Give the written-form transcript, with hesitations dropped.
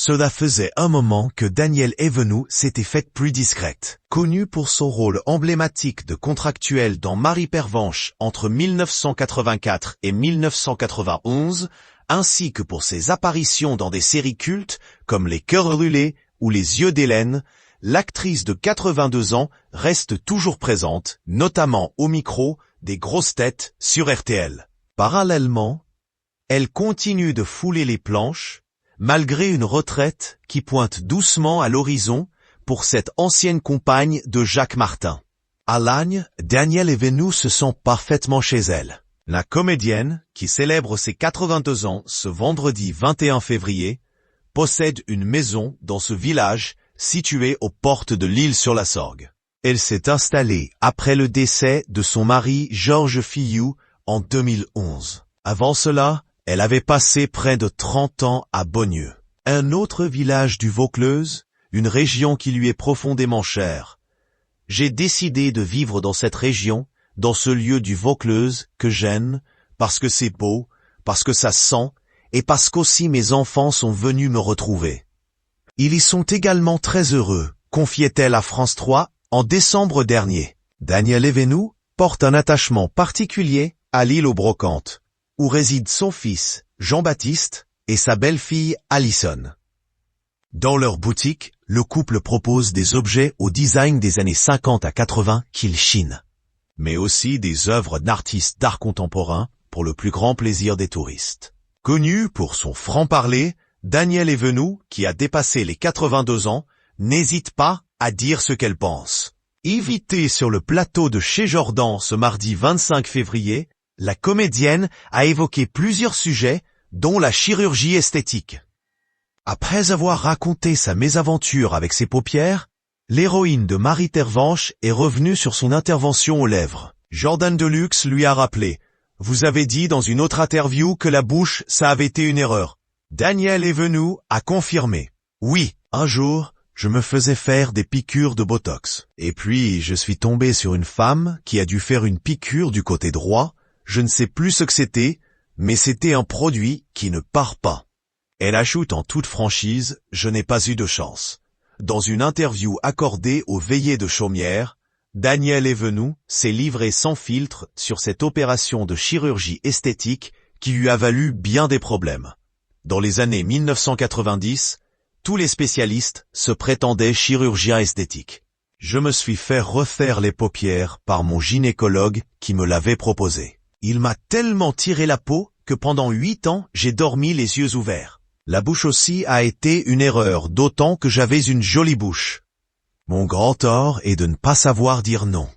Cela faisait un moment que Danielle Evenou s'était faite plus discrète. Connue pour son rôle emblématique de contractuelle dans Marie Pervenche entre 1984 et 1991, ainsi que pour ses apparitions dans des séries cultes comme Les Cœurs Brûlés ou Les Yeux d'Hélène, l'actrice de 82 ans reste toujours présente, notamment au micro des grosses têtes sur RTL. Parallèlement, elle continue de fouler les planches, malgré une retraite qui pointe doucement à l'horizon pour cette ancienne compagne de Jacques Martin. À Lagnes, Danielle Evenou se sent parfaitement chez elle. La comédienne, qui célèbre ses 82 ans ce vendredi 21 février, possède une maison dans ce village situé aux portes de l'Isle-sur-la-Sorgue. Elle s'est installée après le décès de son mari Georges Fillou en 2011. Avant cela, elle avait passé près de 30 ans à Beaunieu, un autre village du Vaucluse, une région qui lui est profondément chère. J'ai décidé de vivre dans cette région, dans ce lieu du Vaucluse que j'aime, parce que c'est beau, parce que ça sent, et parce qu'aussi mes enfants sont venus me retrouver. Ils y sont également très heureux, confiait-elle à France 3 en décembre dernier. Danielle Evenou porte un attachement particulier à l'île aux Brocantes, où résident son fils, Jean-Baptiste, et sa belle-fille, Alison. Dans leur boutique, le couple propose des objets au design des années 50 à 80 qu'ils chinent, mais aussi des œuvres d'artistes d'art contemporain pour le plus grand plaisir des touristes. Connue pour son franc-parler, Danielle Evenou, qui a dépassé les 82 ans, n'hésite pas à dire ce qu'elle pense. Invitée sur le plateau de Chez Jordan ce mardi 25 février, la comédienne a évoqué plusieurs sujets, dont la chirurgie esthétique. Après avoir raconté sa mésaventure avec ses paupières, l'héroïne de Marie Pervenche est revenue sur son intervention aux lèvres. Jordan Deluxe lui a rappelé « Vous avez dit dans une autre interview que la bouche, ça avait été une erreur ». Danielle Evenou a confirmé « Oui, un jour, je me faisais faire des piqûres de Botox. Et puis, je suis tombé sur une femme qui a dû faire une piqûre du côté droit. Je ne sais plus ce que c'était, mais c'était un produit qui ne part pas. » Elle ajoute en toute franchise « Je n'ai pas eu de chance ». Dans une interview accordée aux Veillées de Chaumière, Danielle Evenou s'est livrée sans filtre sur cette opération de chirurgie esthétique qui lui a valu bien des problèmes. Dans les années 1990, tous les spécialistes se prétendaient chirurgiens esthétiques. Je me suis fait refaire les paupières par mon gynécologue qui me l'avait proposé. Il m'a tellement tiré la peau que pendant 8 ans, j'ai dormi les yeux ouverts. La bouche aussi a été une erreur, d'autant que j'avais une jolie bouche. Mon grand tort est de ne pas savoir dire non.